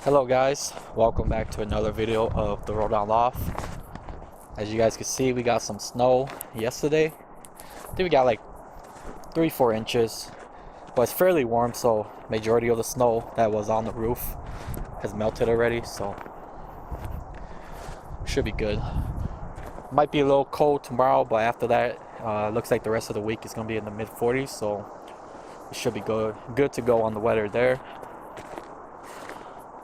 Hello guys, welcome back to another video of the Roll Down Loft. As you guys can see, we got some snow yesterday. I think we got like 3-4 inches, but it's fairly warm, so majority of the snow that was on the roof has melted already, so should be good. Might be a little cold tomorrow, but after that looks like the rest of the week is going to be in the mid 40s, so it should be good to go on the weather there.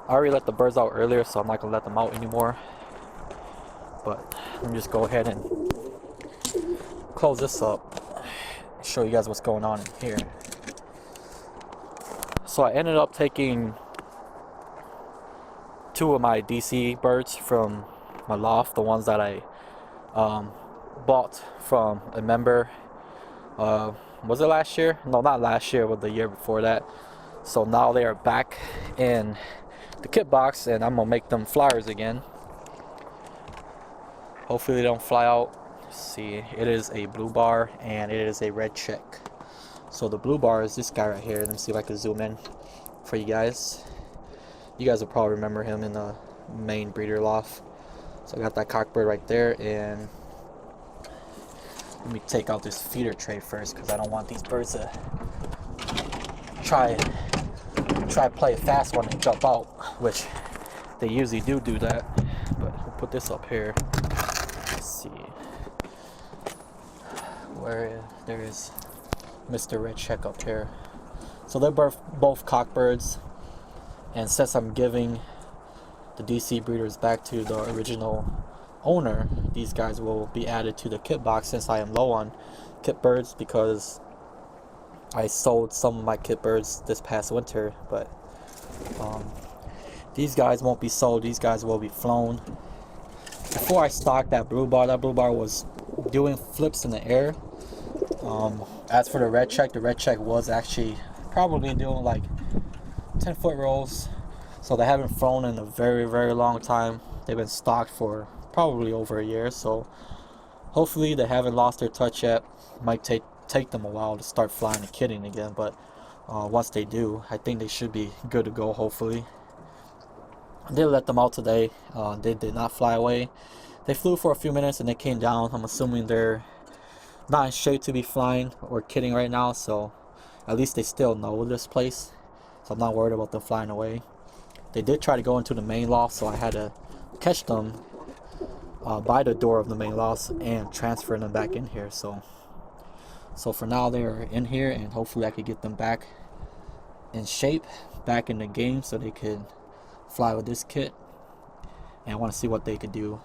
I already let the birds out earlier, so I'm not gonna let them out anymore. But let me just go ahead and close this up, show you guys what's going on in here. So I ended up taking 2 of my DC birds from my loft, the ones that I bought from a member. Was it last year? No, not last year, but the year before that. So now they are back in the kit box, and I'm gonna make them flyers again. Hopefully they don't fly out. Let's see, it is a blue bar and it is a red check. So the blue bar is this guy right here. Let me see if I can zoom in for you guys. You guys will probably remember him in the main breeder loft. So I got that cockbird right there, and let me take out this feeder tray first because I don't want these birds to try to play a fast one and jump out, which they usually do that. But we'll put this up here. Let's see where there is Mr. Red Check up here. So they're both cockbirds, and since I'm giving the DC breeders back to the original owner, these guys will be added to the kit box since I am low on kit birds, because I sold some of my kit birds this past winter, but these guys won't be sold. These guys will be flown. Before I stocked that blue bar was doing flips in the air. As for the red check was actually probably doing like 10-foot rolls. So they haven't flown in a very, very long time. They've been stocked for probably over a year, so hopefully they haven't lost their touch yet. Might take them a while to start flying and kitting again, but once they do, I think they should be good to go. Hopefully. I did let them out today. They did not fly away. They flew for a few minutes and they came down. I'm assuming they're not in shape to be flying or kitting right now, so at least they still know this place, so I'm not worried about them flying away. They did try to go into the main loft, so I had to catch them by the door of the main loft and transfer them back in here. So for now they're in here, and hopefully I could get them back in shape, back in the game, so they could fly with this kit. And I want to see what they could do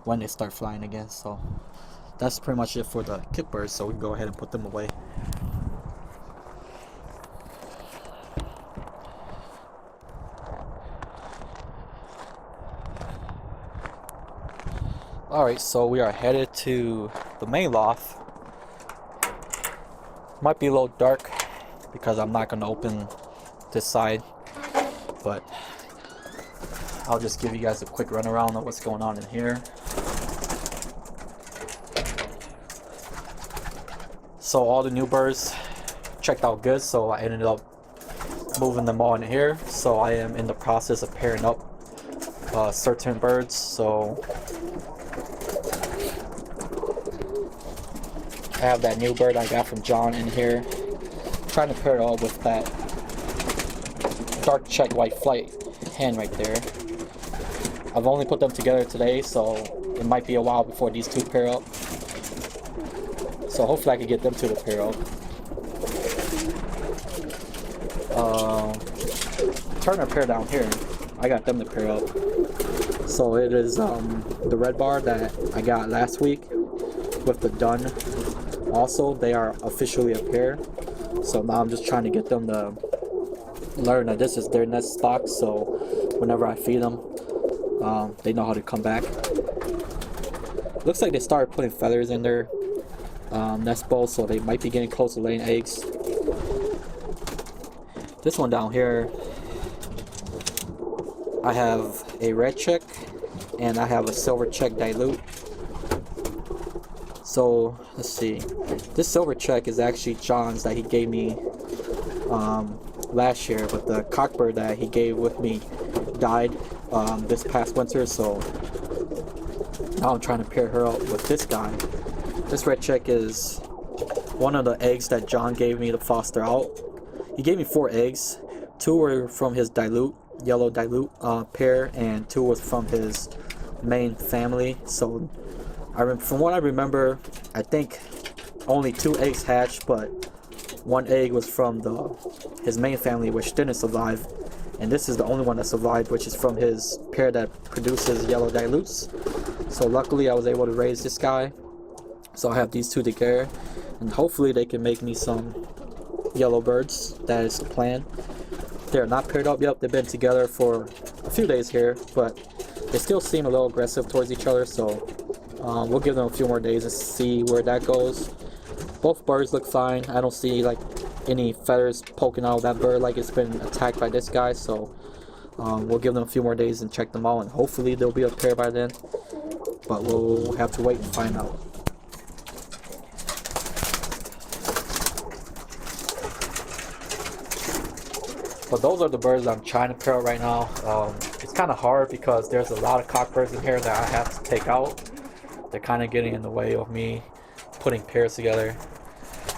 when they start flying again. So that's pretty much it for the kit birds, so we can go ahead and put them away. Alright, so we are headed to the main loft. Might be a little dark because I'm not going to open this side, but I'll just give you guys a quick run around of what's going on in here. So all the new birds checked out good, so I ended up moving them all in here. So I am in the process of pairing up certain birds. So I have that new bird I got from John in here. I'm trying to pair it up with that dark check white flight hen right there. I've only put them together today, so it might be a while before these two pair up. So hopefully I can get them two to pair up. Turner pair down here, I got them to pair up. So it is the red bar that I got last week with the dun. Also, they are officially a pair. So now I'm just trying to get them to learn that this is their nest stock, so whenever I feed them, they know how to come back. Looks like they started putting feathers in their nest bowl, so they might be getting close to laying eggs. This one down here, I have a red check and I have a silver check dilute. So let's see, this silver check is actually John's that he gave me last year, but the cockbird that he gave with me died this past winter, so now I'm trying to pair her up with this guy. This red check is one of the eggs that John gave me to foster out. He gave me 4 eggs. 2 were from his yellow dilute pair, and 2 was from his main family. So from what I remember, I think only 2 eggs hatched, but 1 egg was from his main family, which didn't survive, and this is the only one that survived, which is from his pair that produces yellow dilutes. So luckily I was able to raise this guy, so I have these 2 together, and hopefully they can make me some yellow birds. That is the plan. They're not paired up yet. They've been together for a few days here, but they still seem a little aggressive towards each other, so we'll give them a few more days and see where that goes. Both birds look fine. I don't see like any feathers poking out of that bird like it's been attacked by this guy, so we'll give them a few more days and check them out, and hopefully they'll be a pair by then, but we'll have to wait and find out. But those are the birds I'm trying to pair out right now. It's kind of hard because there's a lot of cockbirds in here that I have to take out. They're kind of getting in the way of me putting pairs together.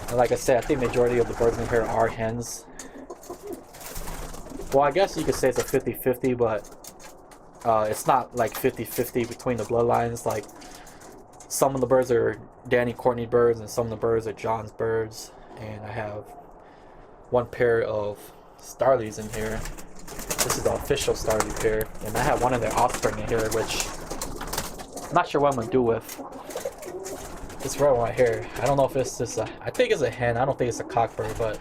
And like I said, I think majority of the birds in here are hens. Well, I guess you could say it's a 50-50, but it's not like 50-50 between the bloodlines. Like, some of the birds are Danny Courtney birds and some of the birds are John's birds. And I have 1 pair of Starlies in here. This is the official Starly pair, and I have 1 of their offspring in here, which I'm not sure what I'm gonna do with this red one right here. I don't know if it's just I think it's a hen. I don't think it's a cockbird, but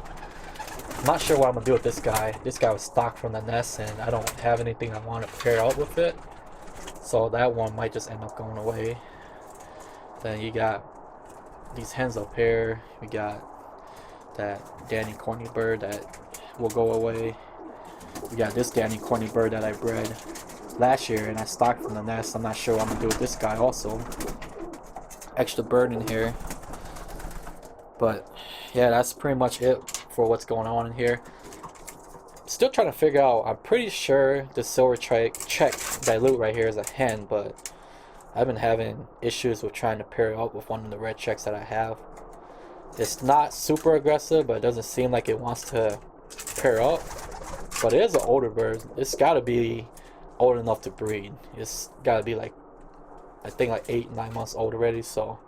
I'm not sure what I'm gonna do with this guy. This guy was stocked from the nest, and I don't have anything I want to pair out with it, so that one might just end up going away. Then you got these hens up here. We got that Danny Corny bird that will go away. We got this Danny Corny bird that I bred last year and I stocked from the nest. I'm not sure what I'm gonna do with this guy also. Extra bird in here. But yeah, that's pretty much it for what's going on in here. Still trying to figure out, I'm pretty sure the silver check dilute right here is a hen, but I've been having issues with trying to pair it up with one of the red checks that I have. It's not super aggressive, but it doesn't seem like it wants to pair up. But it is an older bird. It's got to be old enough to breed. It's got to be like, I think like 8-9 months old already. So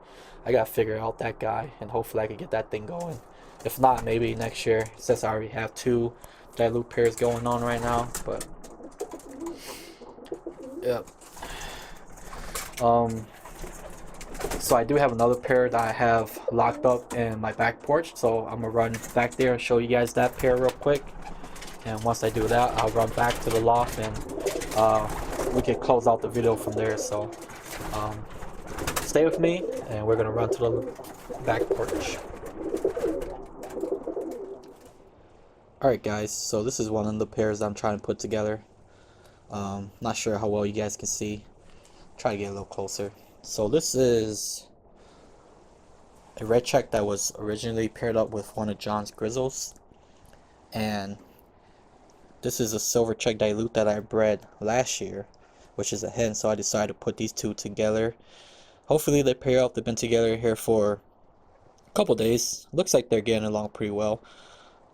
I got to figure out that guy, and hopefully I can get that thing going. If not, maybe next year, since I already have 2 dilute pairs going on right now. But yep. So I do have another pair that I have locked up in my back porch, so I'm gonna run back there and show you guys that pair real quick. And once I do that, I'll run back to the loft and we can close out the video from there. So stay with me, and we're gonna run to the back porch. Alright guys, so this is one of the pairs I'm trying to put together. Not sure how well you guys can see. Try to get a little closer. So this is a red check that was originally paired up with one of John's grizzles, and this is a silver check dilute that I bred last year, which is a hen, so I decided to put these 2 together. Hopefully they pair up. They've been together here for a couple days. Looks like they're getting along pretty well.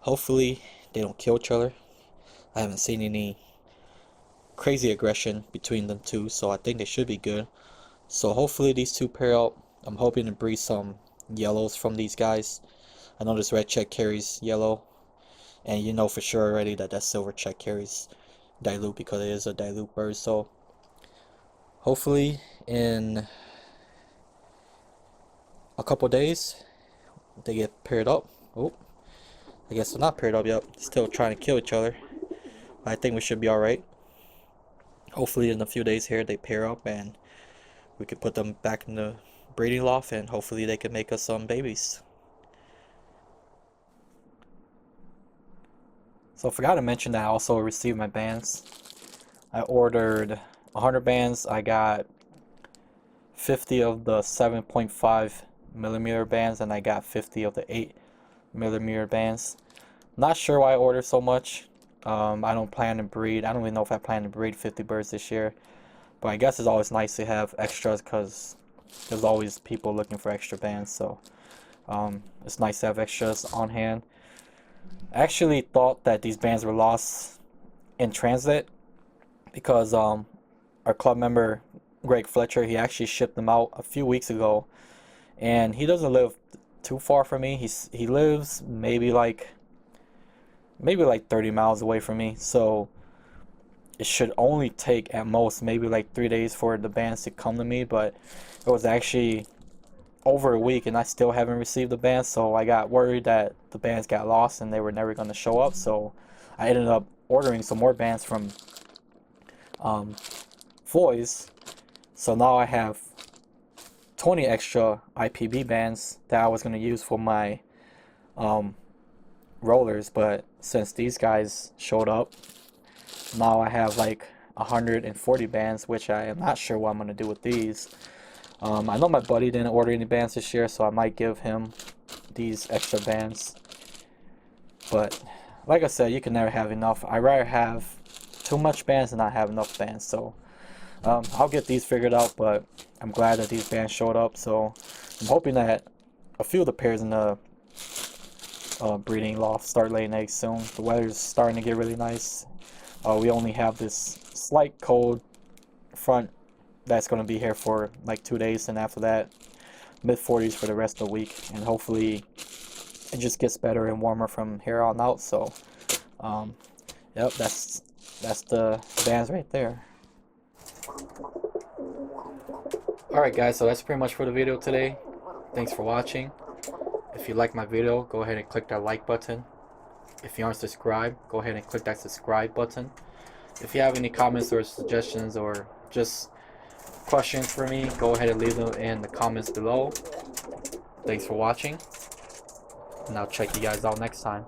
Hopefully they don't kill each other. I haven't seen any crazy aggression between them 2, so I think they should be good. So hopefully these 2 pair up. I'm hoping to breed some yellows from these guys. I know this red check carries yellow, and you know for sure already that that silver check carries dilute because it is a dilute bird. So hopefully in a couple days they get paired up. Oh, I guess they're not paired up yet. Still trying to kill each other. I think we should be alright. Hopefully in a few days here they pair up and we could put them back in the breeding loft, and hopefully they can make us some babies. So I forgot to mention that I also received my bands. I ordered 100 bands. I got 50 of the 7.5 millimeter bands, and I got 50 of the 8 millimeter bands. Not sure why I ordered so much. I don't plan to breed. I don't even know if I plan to breed 50 birds this year. But I guess it's always nice to have extras because there's always people looking for extra bands. So it's nice to have extras on hand. I actually thought that these bands were lost in transit because our club member Greg Fletcher, he actually shipped them out a few weeks ago, and he doesn't live too far from me. He lives maybe like 30 miles away from me, so it should only take at most maybe like 3 days for the bands to come to me, but it was actually over a week and I still haven't received the bands, so I got worried that the bands got lost and they were never going to show up. So I ended up ordering some more bands from Floyd's. So now I have 20 extra IPB bands that I was going to use for my rollers, but since these guys showed up, now I have like 140 bands, which I am not sure what I'm going to do with these. I know my buddy didn't order any bands this year, so I might give him these extra bands. But like I said, you can never have enough. I'd rather have too much bands than not have enough bands. So I'll get these figured out, but I'm glad that these bands showed up. So I'm hoping that a few of the pairs in the breeding loft start laying eggs soon. The weather's starting to get really nice. We only have this slight cold front that's going to be here for like 2 days, and after that mid-40s for the rest of the week, and hopefully it just gets better and warmer from here on out. So yep, that's the bands right there. Alright guys, so that's pretty much for the video today. Thanks for watching. If you like my video, go ahead and click that like button. If you aren't subscribed, go ahead and click that subscribe button. If you have any comments or suggestions or just questions for me, go ahead and leave them in the comments below. Thanks for watching, and I'll check you guys out next time.